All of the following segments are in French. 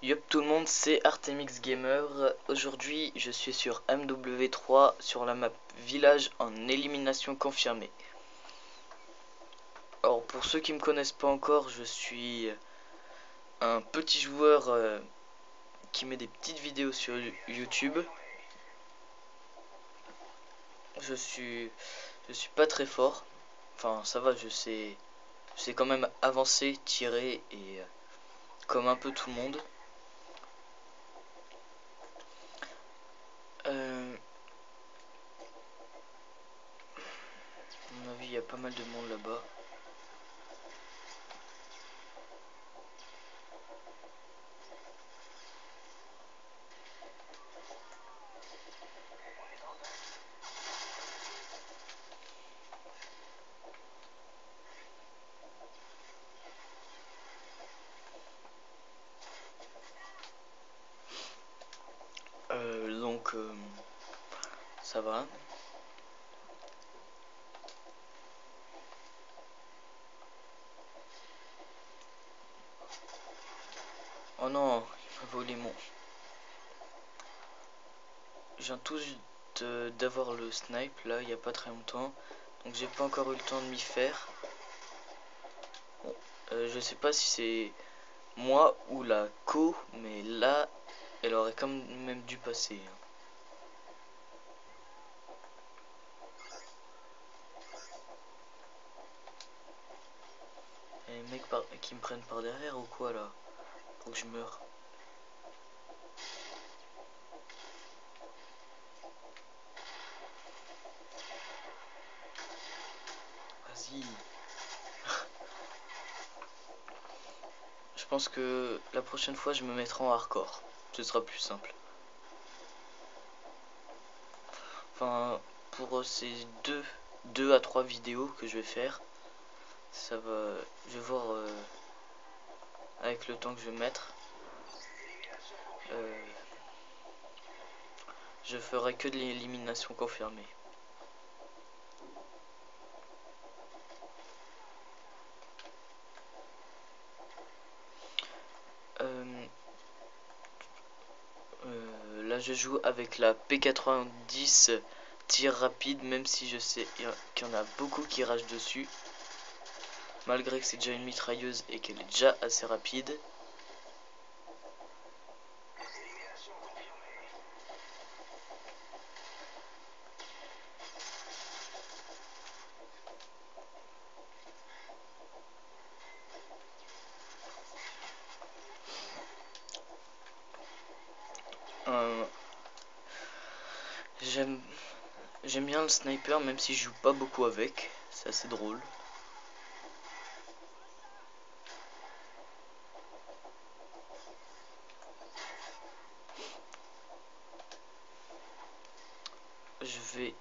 Yup tout le monde, c'est Artemix Gamer. Aujourd'hui je suis sur MW3 sur la map village en élimination confirmée. Alors pour ceux qui me connaissent pas encore, je suis un petit joueur qui met des petites vidéos sur YouTube. Je suis pas très fort. Enfin ça va, je sais quand même avancer, tirer et comme un peu tout le monde. À mon avis, il y a pas mal de monde là-bas. Donc ça va. Oh non, il m'a volé mon. Je viens tout juste d'avoir le snipe là, il n'y a pas très longtemps. Donc j'ai pas encore eu le temps de m'y faire. Bon, je sais pas si c'est moi ou la co, mais là, elle aurait quand même dû passer. Et les mecs qui me prennent par derrière ou quoi là? Faut que je meure. Vas-y. Je pense que la prochaine fois je me mettrai en hardcore. Ce sera plus simple. Enfin, pour ces deux à 3 vidéos que je vais faire, ça va. Je vais voir avec le temps que je vais mettre. Je ferai que de l'élimination confirmée. Là je joue avec la P90 tir rapide, même si je sais qu'il y en a beaucoup qui ragent dessus. Malgré que c'est déjà une mitrailleuse et qu'elle est déjà assez rapide. J'aime bien le sniper, même si je joue pas beaucoup avec. C'est assez drôle. Je vais,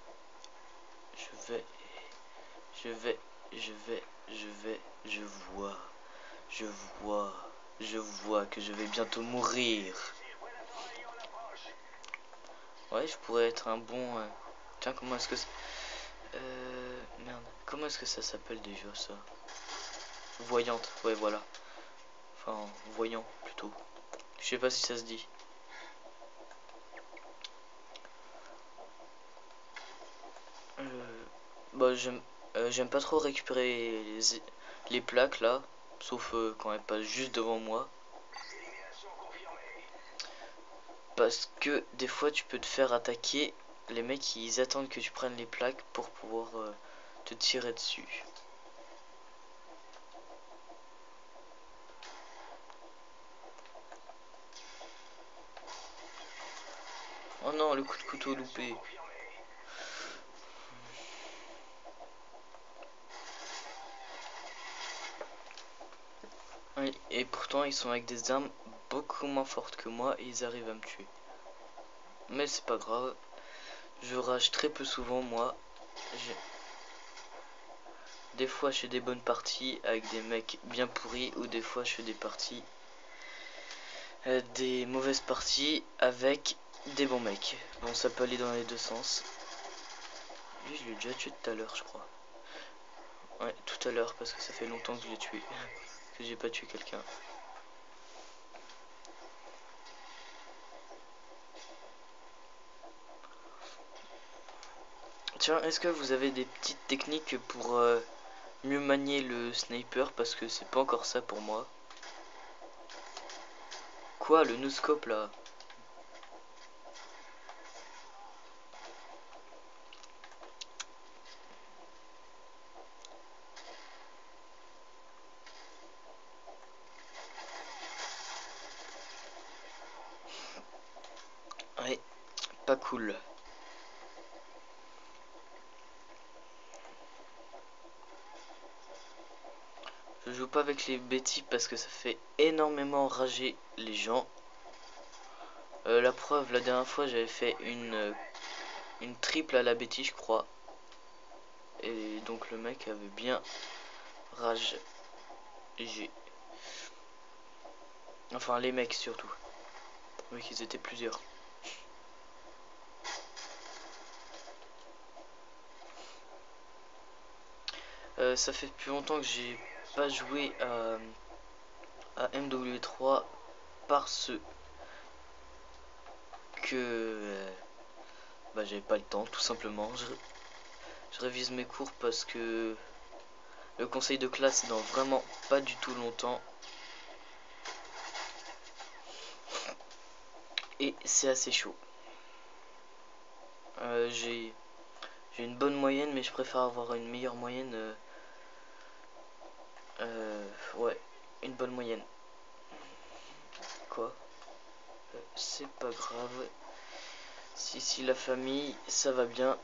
je vois que je vais bientôt mourir. Ouais, je pourrais être un bon. Tiens, comment est-ce que merde, comment est-ce que ça s'appelle déjà ça? Voyante, ouais, voilà. Enfin, voyant plutôt. Je sais pas si ça se dit. Bah, j'aime pas trop récupérer les plaques là, sauf quand elles passent juste devant moi. Parce que des fois tu peux te faire attaquer, les mecs ils attendent que tu prennes les plaques pour pouvoir te tirer dessus. Oh non, le coup de couteau loupé. Oui, et pourtant ils sont avec des armes beaucoup moins fortes que moi et ils arrivent à me tuer. Mais c'est pas grave, je rage très peu souvent moi. Des fois je fais des bonnes parties avec des mecs bien pourris, ou des fois je fais des parties, des mauvaises parties avec des bons mecs. Bon, ça peut aller dans les deux sens. Lui je l'ai déjà tué tout à l'heure je crois. Ouais, tout à l'heure parce que ça fait longtemps que je l'ai tué. Que j'ai pas tué quelqu'un. Tiens, est-ce que vous avez des petites techniques pour mieux manier le sniper? Parce que c'est pas encore ça pour moi. Quoi, le no-scope là? Ouais, pas cool. Je joue pas avec les Betty parce que ça fait énormément rager les gens. La preuve, la dernière fois j'avais fait une triple à la Betty, je crois. Et donc le mec avait bien rage. Enfin les mecs surtout. Oui, qu'ils étaient plusieurs. Ça fait depuis longtemps que j'ai pas joué à MW3 parce que bah, j'avais pas le temps tout simplement. Je révise mes cours parce que le conseil de classe est dans vraiment pas du tout longtemps. Et c'est assez chaud. J'ai une bonne moyenne, mais je préfère avoir une meilleure moyenne. Ouais, une bonne moyenne. Quoi? C'est pas grave. Si la famille, ça va bien.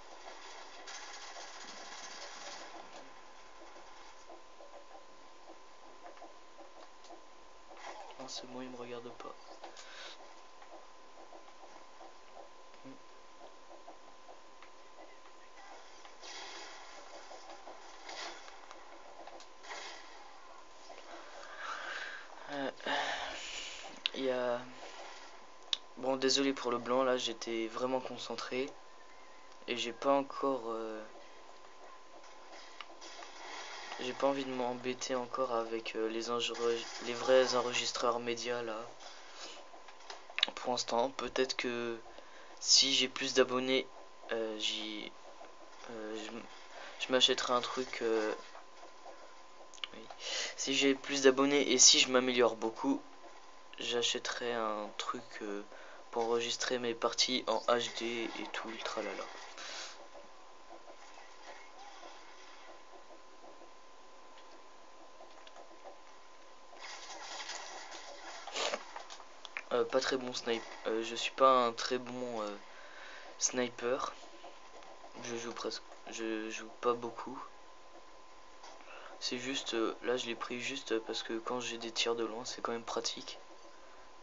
Non, c'est bon, il me regarde pas. Il y a... Bon, désolé pour le blanc, là, j'étais vraiment concentré. Et j'ai pas encore... J'ai pas envie de m'embêter encore avec les vrais enregistreurs médias, là. Pour l'instant, peut-être que si j'ai plus d'abonnés, je m'achèterai un truc... oui. Si j'ai plus d'abonnés et si je m'améliore beaucoup, j'achèterai un truc pour enregistrer mes parties en HD et tout le tralala. Pas très bon sniper. Je suis pas un très bon sniper. Je joue pas beaucoup. C'est juste, là je l'ai pris juste parce que quand j'ai des tirs de loin, c'est quand même pratique.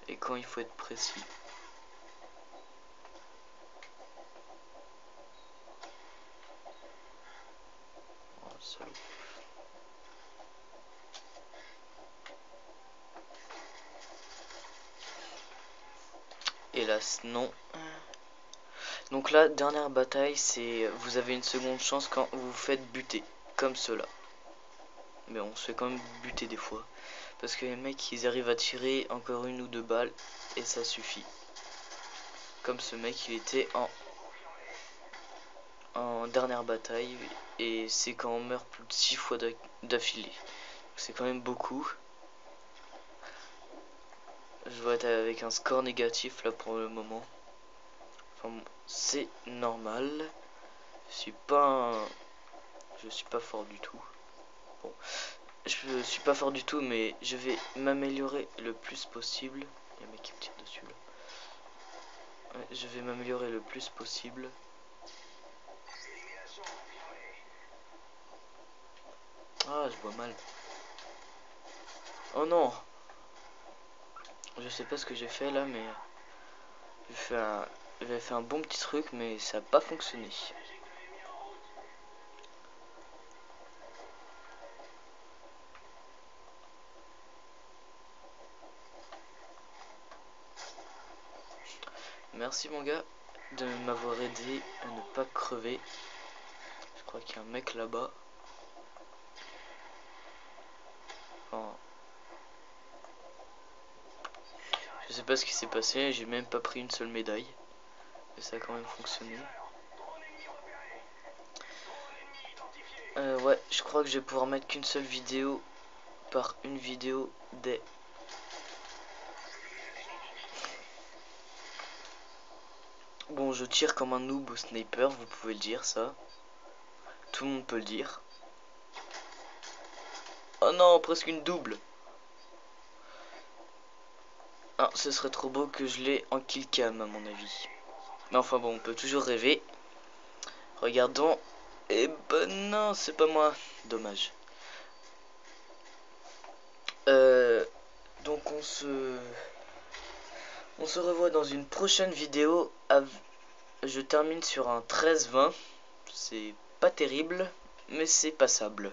Et quand il faut être précis. Oh, salaud. Hélas, non. Donc la dernière bataille, c'est vous avez une seconde chance quand vous vous faites buter, comme cela. Mais on se fait quand même buter des fois. Parce que les mecs, ils arrivent à tirer encore une ou deux balles et ça suffit. Comme ce mec, il était en dernière bataille et c'est quand on meurt plus de 6 fois d'affilée. C'est quand même beaucoup. Je dois être avec un score négatif là pour le moment. Enfin bon, c'est normal. Je suis pas fort du tout. Bon, je suis pas fort du tout, mais je vais m'améliorer le plus possible. Il y a un mec qui me tire dessus là. Ouais, je vais m'améliorer le plus possible. Ah, je vois mal. Oh non! Je sais pas ce que j'ai fait là, mais j'avais fait un bon petit truc, mais ça n'a pas fonctionné. Merci mon gars de m'avoir aidé à ne pas crever. Je crois qu'il y a un mec là-bas. Enfin, je sais pas ce qui s'est passé, j'ai même pas pris une seule médaille. Et ça a quand même fonctionné. Ouais, je crois que je vais pouvoir mettre qu'une seule vidéo par une vidéo des... Bon, je tire comme un noob au sniper, vous pouvez le dire ça. Tout le monde peut le dire. Oh non, presque une double. Ah, ce serait trop beau que je l'ai en kill cam à mon avis. Mais enfin bon, on peut toujours rêver. Regardons. Eh ben non, c'est pas moi. Dommage. Donc on se revoit dans une prochaine vidéo. Je termine sur un 13-20. C'est pas terrible, mais c'est passable.